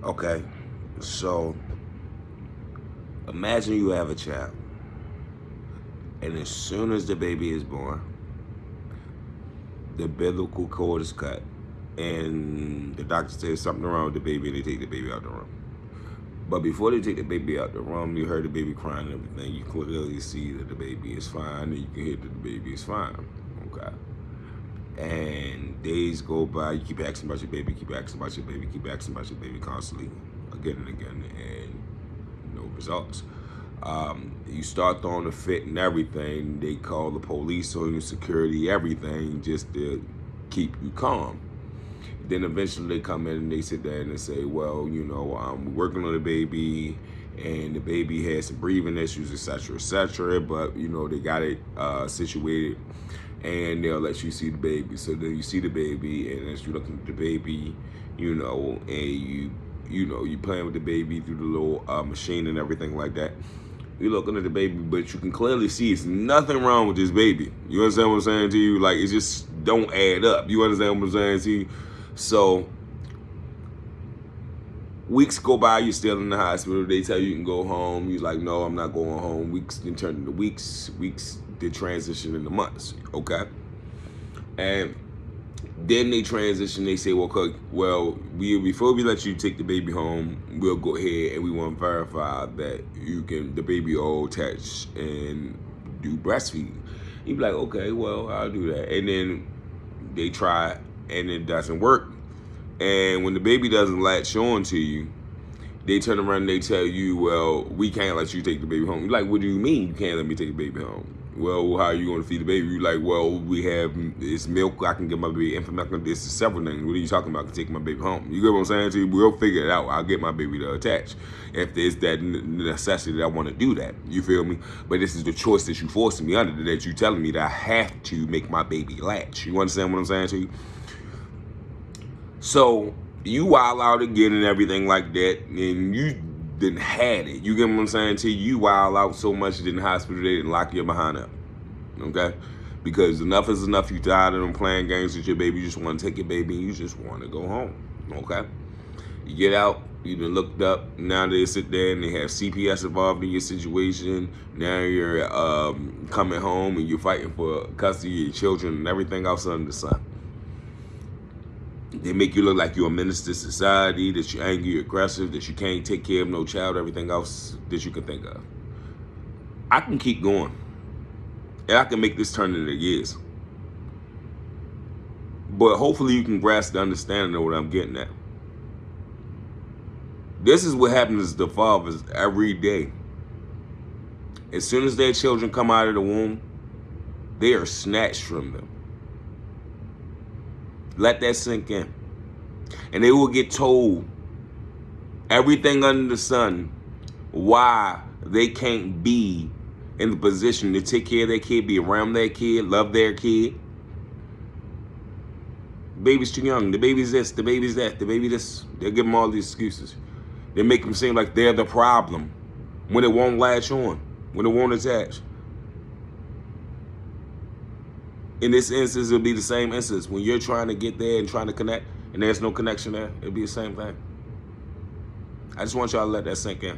Okay, so imagine you have a child, and as soon as the baby is born, the umbilical cord is cut, and the doctor says something wrong with the baby, and they take the baby out the room. But before they take the baby out the room, you heard the baby crying and everything. You clearly see that the baby is fine, and you can hear that the baby is fine. Okay. And days go by, you keep asking about your baby, keep asking about your baby, keep asking about your baby constantly, again and again, and no results. You start throwing a fit and everything. They call the police on you, security, everything, just to keep you calm. Then eventually they come in and they sit there and they say, well, we're working on the baby, and the baby has some breathing issues, etc., but they got it situated, and they'll let you see the baby. So then you see the baby, and as you're looking at the baby, and you playing with the baby through the little machine and everything like that. You're looking at the baby, but you can clearly see it's nothing wrong with this baby. You understand what I'm saying to you? Like, it just don't add up. You understand what I'm saying to you? So weeks go by, you're still in the hospital. They tell you can go home. You're like, no, I'm not going home. Weeks then turn into weeks. Weeks then transition into months. Okay. And then they transition. They say, well, before we let you take the baby home, we'll go ahead and we want to verify that the baby all attach and do breastfeeding. You be like, okay, well, I'll do that. And then they try, and it doesn't work. And when the baby doesn't latch on to you, they turn around and they tell you, well, we can't let you take the baby home. You're like, what do you mean you can't let me take the baby home? Well, how are you going to feed the baby? You're like, well, we have this milk. I can get my baby infant milk. This is several things. What are you talking about? I can take my baby home. You get what I'm saying to you? We'll figure it out. I'll get my baby to attach if there's that necessity that I want to do that. You feel me? But this is the choice that you forcing me under, that you telling me that I have to make my baby latch. You understand what I'm saying to you? So you wild out again and everything like that, and you didn't had it. You get what I'm saying to you? You wild out so much in the hospital they didn't lock your behind up. Okay? Because enough is enough. You tired of them playing games with your baby. You just want to take your baby and you just want to go home. Okay? You get out, you done looked up, now they sit there and they have CPS involved in your situation. Now you're coming home and you're fighting for custody of your children and everything else under the sun. They make you look like you're a menace to society, that you're angry, aggressive, that you can't take care of no child, everything else that you can think of. I can keep going. And I can make this turn into years. But hopefully you can grasp the understanding of what I'm getting at. This is what happens to fathers every day. As soon as their children come out of the womb, they are snatched from them. Let that sink in. And they will get told everything under the sun why they can't be in the position to take care of their kid, be around their kid, love their kid. The baby's too young. The baby's this. The baby's that. The baby this. They'll give them all these excuses. They make them seem like they're the problem when it won't latch on, when it won't attach. In this instance, it'll be the same instance. When you're trying to get there and trying to connect, and there's no connection there, it'll be the same thing. I just want y'all to let that sink in.